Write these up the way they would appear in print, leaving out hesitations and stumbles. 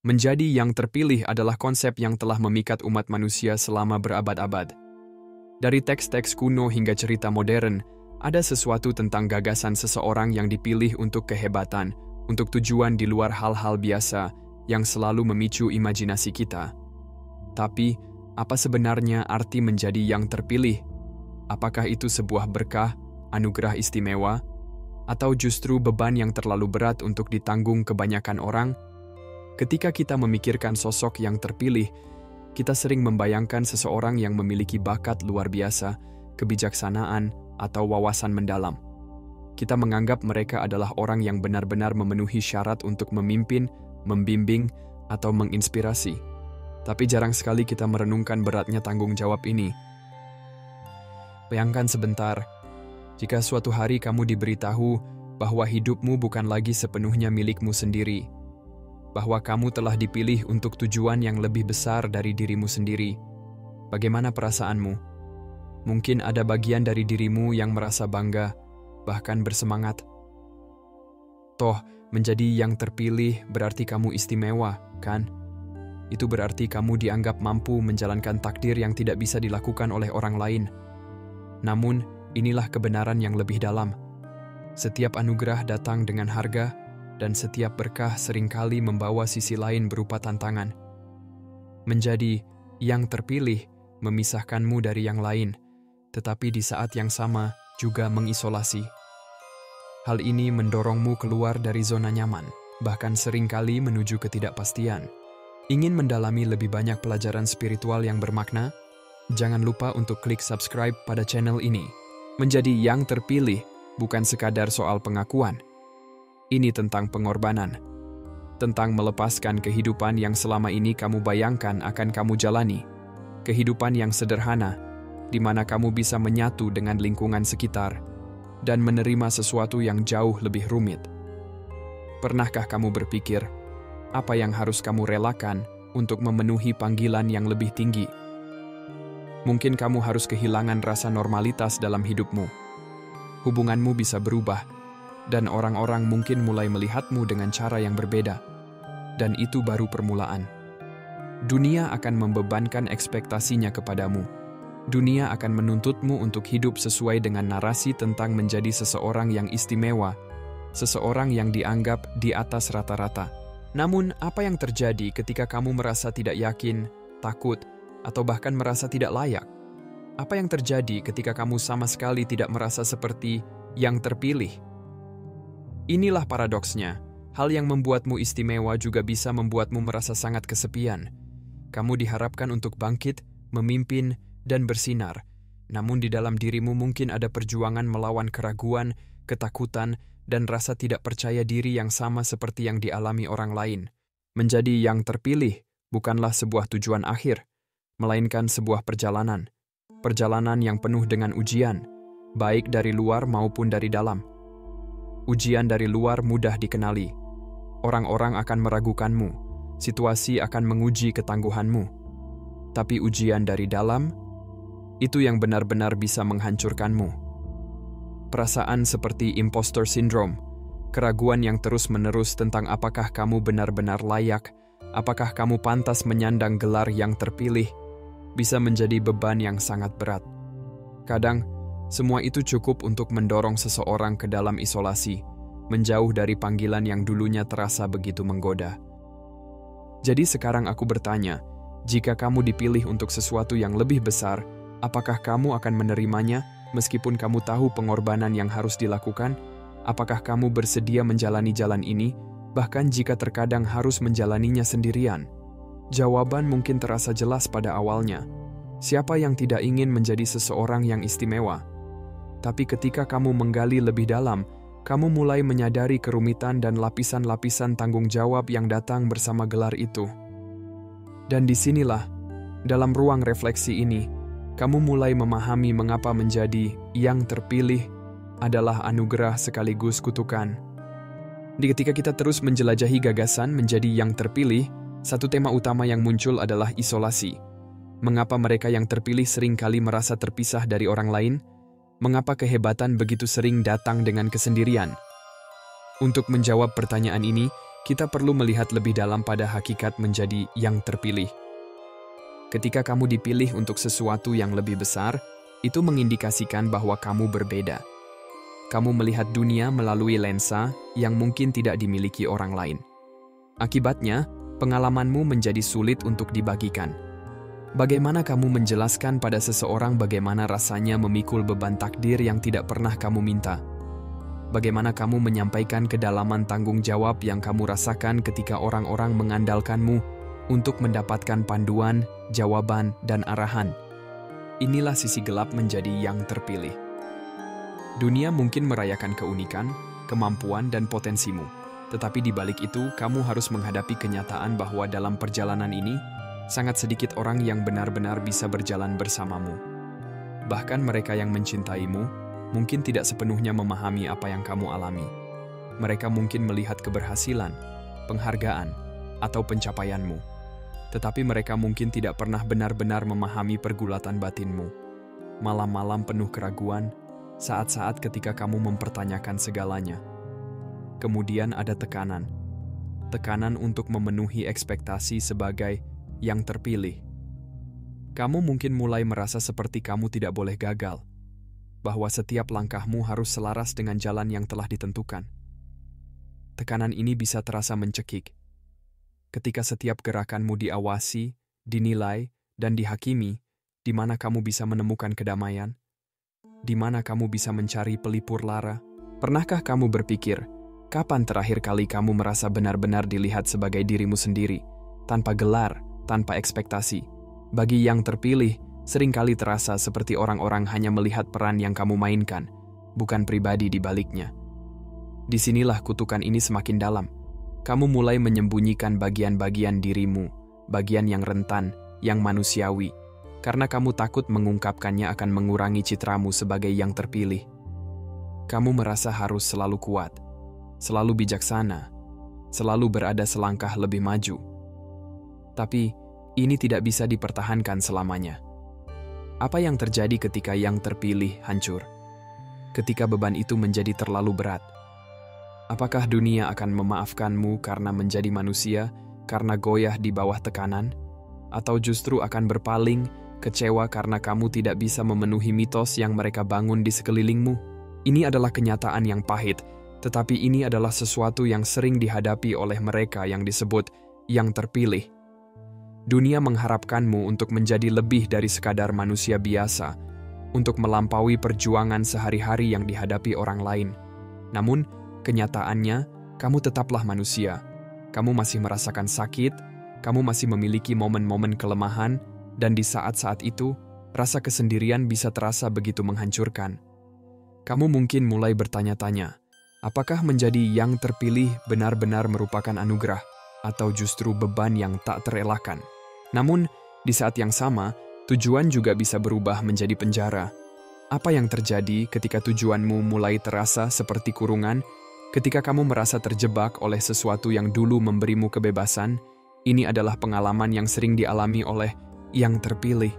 Menjadi yang terpilih adalah konsep yang telah memikat umat manusia selama berabad-abad. Dari teks-teks kuno hingga cerita modern, ada sesuatu tentang gagasan seseorang yang dipilih untuk kehebatan, untuk tujuan di luar hal-hal biasa yang selalu memicu imajinasi kita. Tapi, apa sebenarnya arti menjadi yang terpilih? Apakah itu sebuah berkah, anugerah istimewa, atau justru beban yang terlalu berat untuk ditanggung kebanyakan orang? Ketika kita memikirkan sosok yang terpilih, kita sering membayangkan seseorang yang memiliki bakat luar biasa, kebijaksanaan, atau wawasan mendalam. Kita menganggap mereka adalah orang yang benar-benar memenuhi syarat untuk memimpin, membimbing, atau menginspirasi. Tapi jarang sekali kita merenungkan beratnya tanggung jawab ini. Bayangkan sebentar, jika suatu hari kamu diberitahu bahwa hidupmu bukan lagi sepenuhnya milikmu sendiri, bahwa kamu telah dipilih untuk tujuan yang lebih besar dari dirimu sendiri. Bagaimana perasaanmu? Mungkin ada bagian dari dirimu yang merasa bangga, bahkan bersemangat. Toh, menjadi yang terpilih berarti kamu istimewa, kan? Itu berarti kamu dianggap mampu menjalankan takdir yang tidak bisa dilakukan oleh orang lain. Namun, inilah kebenaran yang lebih dalam. Setiap anugerah datang dengan harga, dan setiap berkah seringkali membawa sisi lain berupa tantangan. Menjadi yang terpilih memisahkanmu dari yang lain, tetapi di saat yang sama juga mengisolasi. Hal ini mendorongmu keluar dari zona nyaman, bahkan seringkali menuju ketidakpastian. Ingin mendalami lebih banyak pelajaran spiritual yang bermakna? Jangan lupa untuk klik subscribe pada channel ini. Menjadi yang terpilih bukan sekadar soal pengakuan. Ini tentang pengorbanan, tentang melepaskan kehidupan yang selama ini kamu bayangkan akan kamu jalani, kehidupan yang sederhana, di mana kamu bisa menyatu dengan lingkungan sekitar, dan menerima sesuatu yang jauh lebih rumit. Pernahkah kamu berpikir, apa yang harus kamu relakan untuk memenuhi panggilan yang lebih tinggi? Mungkin kamu harus kehilangan rasa normalitas dalam hidupmu. Hubunganmu bisa berubah, dan orang-orang mungkin mulai melihatmu dengan cara yang berbeda. Dan itu baru permulaan. Dunia akan membebankan ekspektasinya kepadamu. Dunia akan menuntutmu untuk hidup sesuai dengan narasi tentang menjadi seseorang yang istimewa, seseorang yang dianggap di atas rata-rata. Namun, apa yang terjadi ketika kamu merasa tidak yakin, takut, atau bahkan merasa tidak layak? Apa yang terjadi ketika kamu sama sekali tidak merasa seperti yang terpilih? Inilah paradoksnya, hal yang membuatmu istimewa juga bisa membuatmu merasa sangat kesepian. Kamu diharapkan untuk bangkit, memimpin, dan bersinar. Namun di dalam dirimu mungkin ada perjuangan melawan keraguan, ketakutan, dan rasa tidak percaya diri yang sama seperti yang dialami orang lain. Menjadi yang terpilih bukanlah sebuah tujuan akhir, melainkan sebuah perjalanan. Perjalanan yang penuh dengan ujian, baik dari luar maupun dari dalam. Ujian dari luar mudah dikenali. Orang-orang akan meragukanmu, situasi akan menguji ketangguhanmu. Tapi ujian dari dalam, itu yang benar-benar bisa menghancurkanmu. Perasaan seperti imposter syndrome, keraguan yang terus-menerus tentang apakah kamu benar-benar layak, apakah kamu pantas menyandang gelar yang terpilih, bisa menjadi beban yang sangat berat. Kadang, semua itu cukup untuk mendorong seseorang ke dalam isolasi, menjauh dari panggilan yang dulunya terasa begitu menggoda. Jadi sekarang aku bertanya, jika kamu dipilih untuk sesuatu yang lebih besar, apakah kamu akan menerimanya meskipun kamu tahu pengorbanan yang harus dilakukan? Apakah kamu bersedia menjalani jalan ini, bahkan jika terkadang harus menjalaninya sendirian? Jawaban mungkin terasa jelas pada awalnya. Siapa yang tidak ingin menjadi seseorang yang istimewa? Tapi ketika kamu menggali lebih dalam, kamu mulai menyadari kerumitan dan lapisan-lapisan tanggung jawab yang datang bersama gelar itu. Dan disinilah, dalam ruang refleksi ini, kamu mulai memahami mengapa menjadi yang terpilih adalah anugerah sekaligus kutukan. Ketika kita terus menjelajahi gagasan menjadi yang terpilih, satu tema utama yang muncul adalah isolasi. Mengapa mereka yang terpilih seringkali merasa terpisah dari orang lain? Mengapa kehebatan begitu sering datang dengan kesendirian? Untuk menjawab pertanyaan ini, kita perlu melihat lebih dalam pada hakikat menjadi yang terpilih. Ketika kamu dipilih untuk sesuatu yang lebih besar, itu mengindikasikan bahwa kamu berbeda. Kamu melihat dunia melalui lensa yang mungkin tidak dimiliki orang lain. Akibatnya, pengalamanmu menjadi sulit untuk dibagikan. Bagaimana kamu menjelaskan pada seseorang bagaimana rasanya memikul beban takdir yang tidak pernah kamu minta? Bagaimana kamu menyampaikan kedalaman tanggung jawab yang kamu rasakan ketika orang-orang mengandalkanmu untuk mendapatkan panduan, jawaban, dan arahan? Inilah sisi gelap menjadi yang terpilih. Dunia mungkin merayakan keunikan, kemampuan, dan potensimu. Tetapi di balik itu, kamu harus menghadapi kenyataan bahwa dalam perjalanan ini, sangat sedikit orang yang benar-benar bisa berjalan bersamamu. Bahkan mereka yang mencintaimu, mungkin tidak sepenuhnya memahami apa yang kamu alami. Mereka mungkin melihat keberhasilan, penghargaan, atau pencapaianmu. Tetapi mereka mungkin tidak pernah benar-benar memahami pergulatan batinmu. Malam-malam penuh keraguan, saat-saat ketika kamu mempertanyakan segalanya. Kemudian ada tekanan. Tekanan untuk memenuhi ekspektasi sebagai yang terpilih. Kamu mungkin mulai merasa seperti kamu tidak boleh gagal, bahwa setiap langkahmu harus selaras dengan jalan yang telah ditentukan. Tekanan ini bisa terasa mencekik. Ketika setiap gerakanmu diawasi, dinilai, dan dihakimi, di mana kamu bisa menemukan kedamaian, di mana kamu bisa mencari pelipur lara. Pernahkah kamu berpikir, kapan terakhir kali kamu merasa benar-benar dilihat sebagai dirimu sendiri, tanpa gelar, tanpa ekspektasi? Bagi yang terpilih, seringkali terasa seperti orang-orang hanya melihat peran yang kamu mainkan, bukan pribadi di baliknya. Disinilah kutukan ini semakin dalam. Kamu mulai menyembunyikan bagian-bagian dirimu, bagian yang rentan, yang manusiawi, karena kamu takut mengungkapkannya akan mengurangi citramu sebagai yang terpilih. Kamu merasa harus selalu kuat, selalu bijaksana, selalu berada selangkah lebih maju. Tapi, ini tidak bisa dipertahankan selamanya. Apa yang terjadi ketika yang terpilih hancur? Ketika beban itu menjadi terlalu berat? Apakah dunia akan memaafkanmu karena menjadi manusia, karena goyah di bawah tekanan? Atau justru akan berpaling, kecewa karena kamu tidak bisa memenuhi mitos yang mereka bangun di sekelilingmu? Ini adalah kenyataan yang pahit, tetapi ini adalah sesuatu yang sering dihadapi oleh mereka yang disebut yang terpilih. Dunia mengharapkanmu untuk menjadi lebih dari sekadar manusia biasa, untuk melampaui perjuangan sehari-hari yang dihadapi orang lain. Namun, kenyataannya, kamu tetaplah manusia. Kamu masih merasakan sakit, kamu masih memiliki momen-momen kelemahan, dan di saat-saat itu, rasa kesendirian bisa terasa begitu menghancurkan. Kamu mungkin mulai bertanya-tanya, apakah menjadi yang terpilih benar-benar merupakan anugerah, atau justru beban yang tak terelakkan? Namun, di saat yang sama, tujuan juga bisa berubah menjadi penjara. Apa yang terjadi ketika tujuanmu mulai terasa seperti kurungan? Ketika kamu merasa terjebak oleh sesuatu yang dulu memberimu kebebasan, ini adalah pengalaman yang sering dialami oleh yang terpilih.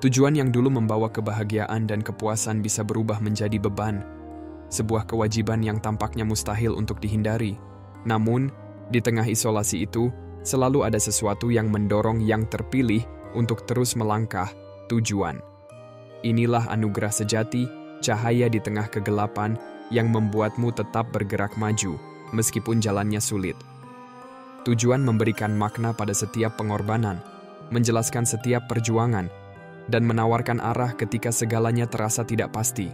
Tujuan yang dulu membawa kebahagiaan dan kepuasan bisa berubah menjadi beban, sebuah kewajiban yang tampaknya mustahil untuk dihindari. Namun, di tengah isolasi itu, selalu ada sesuatu yang mendorong yang terpilih untuk terus melangkah tujuan. Inilah anugerah sejati, cahaya di tengah kegelapan yang membuatmu tetap bergerak maju, meskipun jalannya sulit. Tujuan memberikan makna pada setiap pengorbanan, menjelaskan setiap perjuangan, dan menawarkan arah ketika segalanya terasa tidak pasti.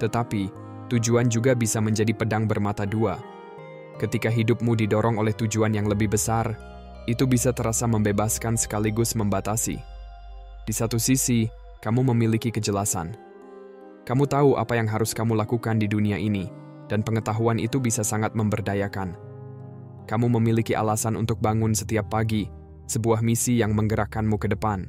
Tetapi, tujuan juga bisa menjadi pedang bermata dua. Ketika hidupmu didorong oleh tujuan yang lebih besar, itu bisa terasa membebaskan sekaligus membatasi. Di satu sisi, kamu memiliki kejelasan. Kamu tahu apa yang harus kamu lakukan di dunia ini, dan pengetahuan itu bisa sangat memberdayakan. Kamu memiliki alasan untuk bangun setiap pagi, sebuah misi yang menggerakkanmu ke depan.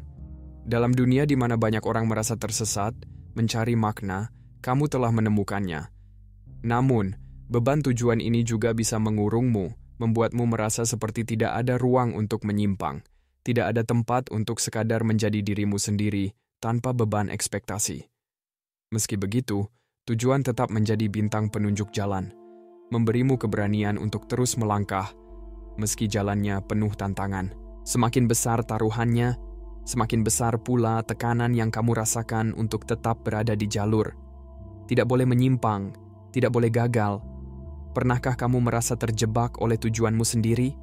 Dalam dunia di mana banyak orang merasa tersesat, mencari makna, kamu telah menemukannya. Namun, beban tujuan ini juga bisa mengurungmu, membuatmu merasa seperti tidak ada ruang untuk menyimpang, tidak ada tempat untuk sekadar menjadi dirimu sendiri tanpa beban ekspektasi. Meski begitu, tujuan tetap menjadi bintang penunjuk jalan, memberimu keberanian untuk terus melangkah, meski jalannya penuh tantangan. Semakin besar taruhannya, semakin besar pula tekanan yang kamu rasakan untuk tetap berada di jalur. Tidak boleh menyimpang, tidak boleh gagal. Pernahkah kamu merasa terjebak oleh tujuanmu sendiri?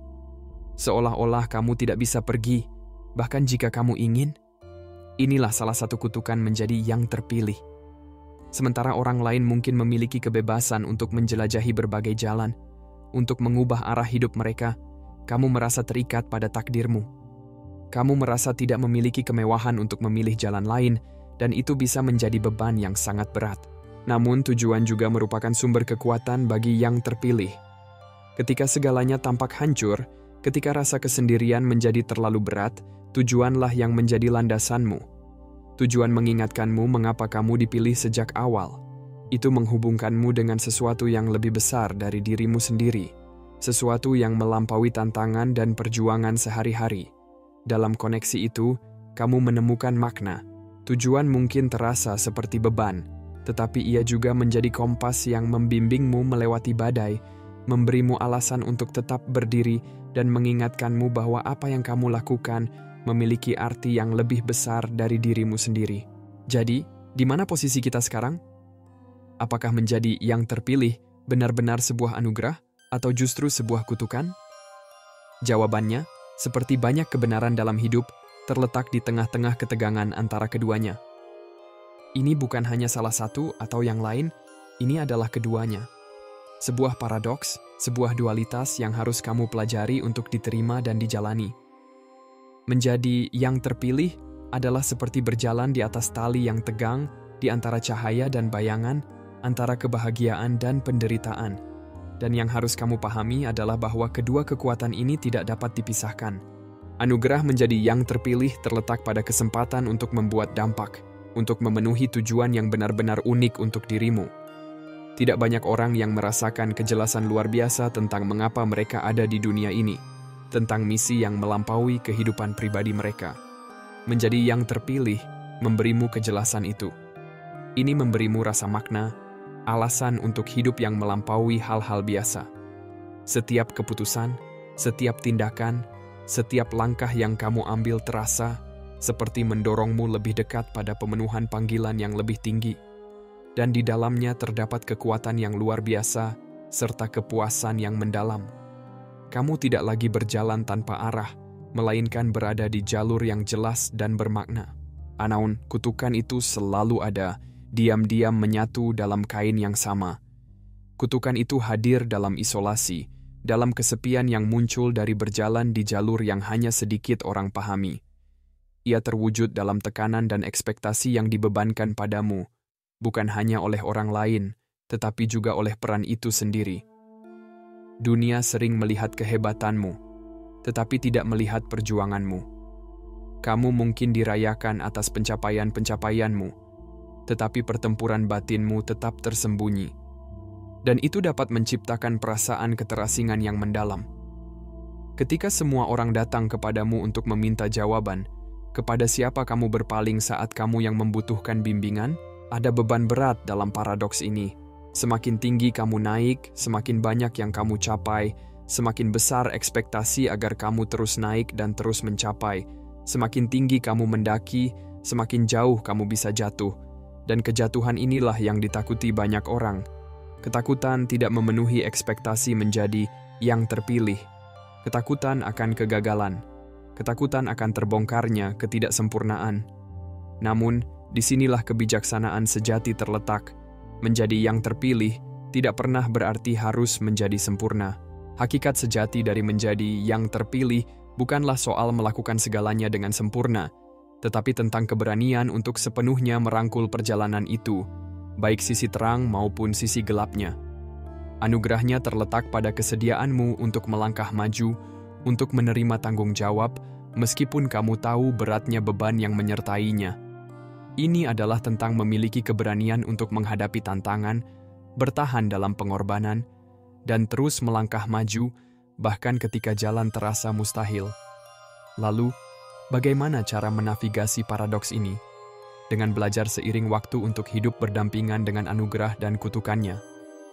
Seolah-olah kamu tidak bisa pergi, bahkan jika kamu ingin. Inilah salah satu kutukan menjadi yang terpilih. Sementara orang lain mungkin memiliki kebebasan untuk menjelajahi berbagai jalan, untuk mengubah arah hidup mereka, kamu merasa terikat pada takdirmu. Kamu merasa tidak memiliki kemewahan untuk memilih jalan lain, dan itu bisa menjadi beban yang sangat berat. Namun tujuan juga merupakan sumber kekuatan bagi yang terpilih. Ketika segalanya tampak hancur, ketika rasa kesendirian menjadi terlalu berat, tujuanlah yang menjadi landasanmu. Tujuan mengingatkanmu mengapa kamu dipilih sejak awal. Itu menghubungkanmu dengan sesuatu yang lebih besar dari dirimu sendiri. Sesuatu yang melampaui tantangan dan perjuangan sehari-hari. Dalam koneksi itu, kamu menemukan makna. Tujuan mungkin terasa seperti beban, tetapi ia juga menjadi kompas yang membimbingmu melewati badai, memberimu alasan untuk tetap berdiri dan mengingatkanmu bahwa apa yang kamu lakukan memiliki arti yang lebih besar dari dirimu sendiri. Jadi, di mana posisi kita sekarang? Apakah menjadi yang terpilih benar-benar sebuah anugerah atau justru sebuah kutukan? Jawabannya, seperti banyak kebenaran dalam hidup, terletak di tengah-tengah ketegangan antara keduanya. Ini bukan hanya salah satu atau yang lain, ini adalah keduanya. Sebuah paradoks, sebuah dualitas yang harus kamu pelajari untuk diterima dan dijalani. Menjadi yang terpilih adalah seperti berjalan di atas tali yang tegang di antara cahaya dan bayangan, antara kebahagiaan dan penderitaan. Dan yang harus kamu pahami adalah bahwa kedua kekuatan ini tidak dapat dipisahkan. Anugerah menjadi yang terpilih terletak pada kesempatan untuk membuat dampak, untuk memenuhi tujuan yang benar-benar unik untuk dirimu. Tidak banyak orang yang merasakan kejelasan luar biasa tentang mengapa mereka ada di dunia ini, tentang misi yang melampaui kehidupan pribadi mereka. Menjadi yang terpilih memberimu kejelasan itu. Ini memberimu rasa makna, alasan untuk hidup yang melampaui hal-hal biasa. Setiap keputusan, setiap tindakan, setiap langkah yang kamu ambil terasa seperti mendorongmu lebih dekat pada pemenuhan panggilan yang lebih tinggi. Dan di dalamnya terdapat kekuatan yang luar biasa serta kepuasan yang mendalam. Kamu tidak lagi berjalan tanpa arah, melainkan berada di jalur yang jelas dan bermakna. Namun, kutukan itu selalu ada, diam-diam menyatu dalam kain yang sama. Kutukan itu hadir dalam isolasi, dalam kesepian yang muncul dari berjalan di jalur yang hanya sedikit orang pahami. Ia terwujud dalam tekanan dan ekspektasi yang dibebankan padamu, bukan hanya oleh orang lain, tetapi juga oleh peran itu sendiri. Dunia sering melihat kehebatanmu, tetapi tidak melihat perjuanganmu. Kamu mungkin dirayakan atas pencapaian-pencapaianmu, tetapi pertempuran batinmu tetap tersembunyi. Dan itu dapat menciptakan perasaan keterasingan yang mendalam. Ketika semua orang datang kepadamu untuk meminta jawaban, kepada siapa kamu berpaling saat kamu yang membutuhkan bimbingan? Ada beban berat dalam paradoks ini. Semakin tinggi kamu naik, semakin banyak yang kamu capai, semakin besar ekspektasi agar kamu terus naik dan terus mencapai. Semakin tinggi kamu mendaki, semakin jauh kamu bisa jatuh. Dan kejatuhan inilah yang ditakuti banyak orang. Ketakutan tidak memenuhi ekspektasi menjadi yang terpilih. Ketakutan akan kegagalan. Ketakutan akan terbongkarnya ketidaksempurnaan. Namun, disinilah kebijaksanaan sejati terletak. Menjadi yang terpilih tidak pernah berarti harus menjadi sempurna. Hakikat sejati dari menjadi yang terpilih bukanlah soal melakukan segalanya dengan sempurna, tetapi tentang keberanian untuk sepenuhnya merangkul perjalanan itu, baik sisi terang maupun sisi gelapnya. Anugerahnya terletak pada kesediaanmu untuk melangkah maju, untuk menerima tanggung jawab, meskipun kamu tahu beratnya beban yang menyertainya. Ini adalah tentang memiliki keberanian untuk menghadapi tantangan, bertahan dalam pengorbanan, dan terus melangkah maju, bahkan ketika jalan terasa mustahil. Lalu, bagaimana cara menavigasi paradoks ini? Dengan belajar seiring waktu untuk hidup berdampingan dengan anugerah dan kutukannya.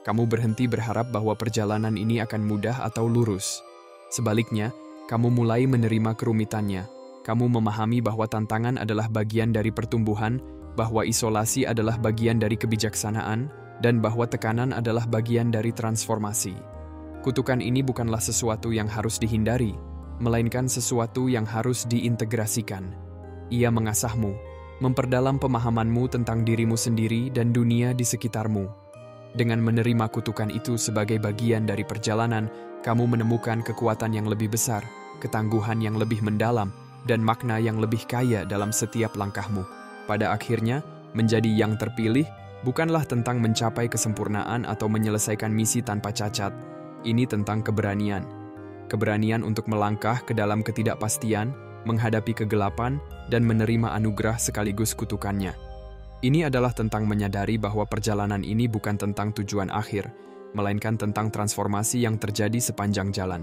Kamu berhenti berharap bahwa perjalanan ini akan mudah atau lurus. Sebaliknya, kamu mulai menerima kerumitannya. Kamu memahami bahwa tantangan adalah bagian dari pertumbuhan, bahwa isolasi adalah bagian dari kebijaksanaan, dan bahwa tekanan adalah bagian dari transformasi. Kutukan ini bukanlah sesuatu yang harus dihindari, melainkan sesuatu yang harus diintegrasikan. Ia mengasahmu, memperdalam pemahamanmu tentang dirimu sendiri dan dunia di sekitarmu. Dengan menerima kutukan itu sebagai bagian dari perjalanan, kamu menemukan kekuatan yang lebih besar, ketangguhan yang lebih mendalam, dan makna yang lebih kaya dalam setiap langkahmu. Pada akhirnya, menjadi yang terpilih bukanlah tentang mencapai kesempurnaan atau menyelesaikan misi tanpa cacat. Ini tentang keberanian. Keberanian untuk melangkah ke dalam ketidakpastian, menghadapi kegelapan, dan menerima anugerah sekaligus kutukannya. Ini adalah tentang menyadari bahwa perjalanan ini bukan tentang tujuan akhir, melainkan tentang transformasi yang terjadi sepanjang jalan.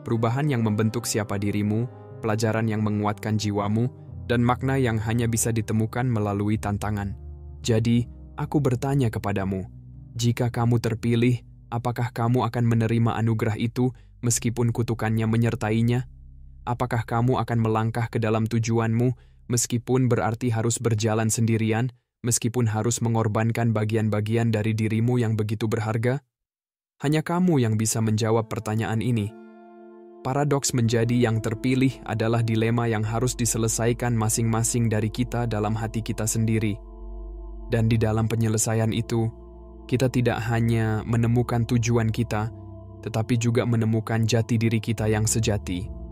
Perubahan yang membentuk siapa dirimu, pelajaran yang menguatkan jiwamu, dan makna yang hanya bisa ditemukan melalui tantangan. Jadi, aku bertanya kepadamu, jika kamu terpilih, apakah kamu akan menerima anugerah itu meskipun kutukannya menyertainya? Apakah kamu akan melangkah ke dalam tujuanmu meskipun berarti harus berjalan sendirian, meskipun harus mengorbankan bagian-bagian dari dirimu yang begitu berharga? Hanya kamu yang bisa menjawab pertanyaan ini. Paradoks menjadi yang terpilih adalah dilema yang harus diselesaikan masing-masing dari kita dalam hati kita sendiri. Dan di dalam penyelesaian itu, kita tidak hanya menemukan tujuan kita, tetapi juga menemukan jati diri kita yang sejati.